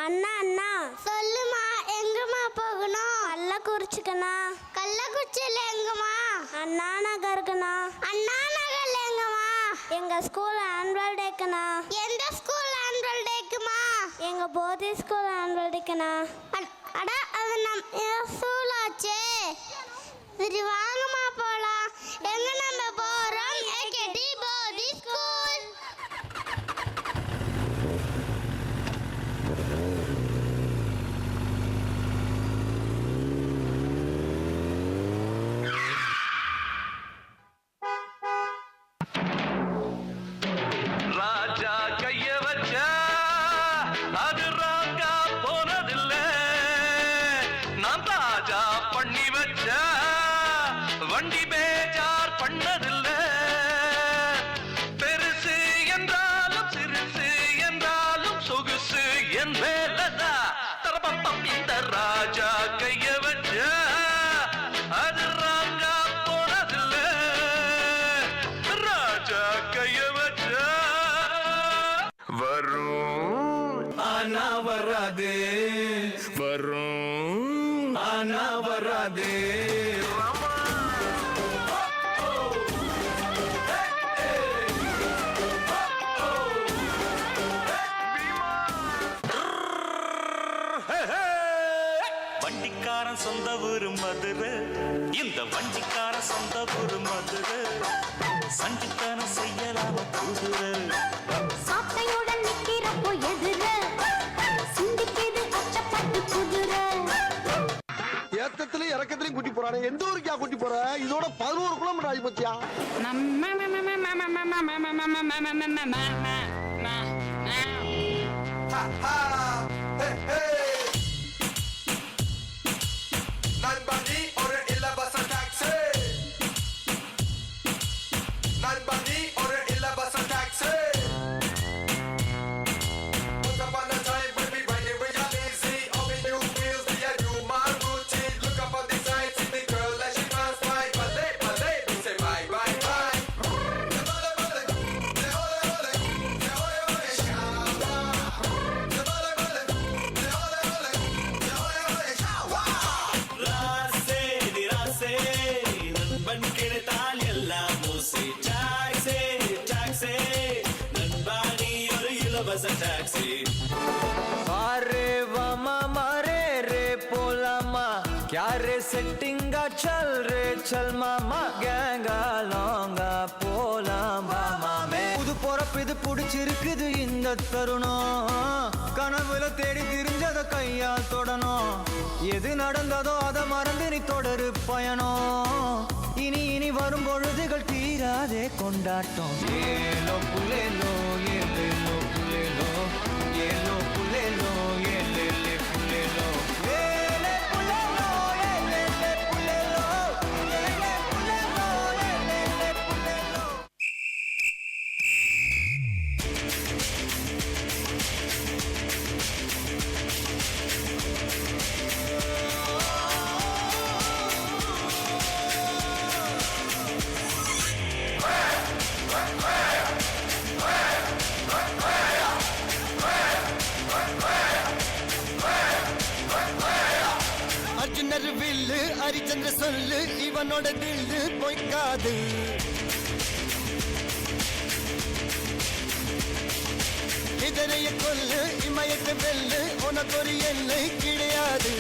அண்ணா அண்ணா சொல்லுமா, எங்கம்மா போகணும்? கள்ளக்குறிச்சிக்கண்ணா. கள்ளக்குறிச்சியில் எங்கம்மா? அண்ணா நகருக்குண்ணா. அண்ணா நகர்ல எங்கம்மா? எங்க ஸ்கூல் ஆனுவல் டேக்குண்ணா. எந்த ஸ்கூல் ஆனுவல் டேக்குமா? எங்க போதி ஸ்கூல் ஆனுவல் டேக்குண்ணா. அட, அது நம்ம ஸ்கூல் ஆச்சே. சரி வாங்கம்மா போலாம். எங்க நம்ம போறோம்? ஏகேடி போதி ஸ்கூல். ராஜா கைய வச்சா அது ராங்கா போனதில்ல, நான் ராஜா பண்ணி வச்ச வண்டி பேஜார் பண்ணதில்ல. பெருசு என்றாலும் சிறுசு என்றாலும் சொகுசு என் வேலதா தரப்பம். இந்த ராஜா கைய வச்ச அது ராங்கா போனதில்ல, ராஜா கைய வச்ச வரும் ஆனா வராது, வரும் ஆனா வராது. வண்டிக்காரன் சொந்த ஊரு மதுரை, இந்த வண்டிக்காரன் சொந்த ஊரு மதுரை. சண்டித்தனம் செய்யலாம குதிரை, சாட்டையுடன் நிக்கிறப்போ எதிர சிந்திக்கிது அச்சப்பட்டு குதிரை. ஏத்தத்திலையும் இறக்கத்திலையும் கூட்டி போறானே, எந்த ஊருக்கா கூட்டி போற? இதோட 11 கிலோமீட்டர் ஆகி போச்சியா? Nobody or illa bus or taxi. Nobody or illa bus or taxi. Once upon a time when we riding we are lazy, all we new wheels, we are new Maruti. Look up on the side, see the girl as she pass by. Ballet, ballet, we say bye, bye, bye. நண்பன் கிடைத்தால் எல்லாம் மூசி. Taxi taxi நண்பா நீ ஒரு இலவச taxi. अरे वामा मारे रे पोलामा क्या रे सेटिंगा चल रे चल मामा கேங்கா லாங்கா போலாம் வாமா மே. புது பொறப்பு இது பிடிச்சிருக்குது இந்த தருணம், கனவுல தேடி திரிஞ்சத கையால் தொடணும். எது நடந்ததோ அதை மறந்து நீ தொடரு பயணம். இனி இனி வரும் பொழுதுகள் தீராதே கொண்டாட்டம். ஏலோ புலேலோ ஏலேலோ புலேலோ ஏலோ புலேலோ ஏலேலே புலேலோ ஏலே புலேலோ ஏலேலே புலேலோ ஏலே புலேலோ ஏலேலே புலேலோ. அர்ஜுனர் வில்லு ஹரிச்சந்திர சொல்லு, இவனோட தில்லு பொய்க்காது. இதனைய கொல்லு இமயத்தை வெல்லு, உனக்கு ஒரு எல்லை கிடையாது.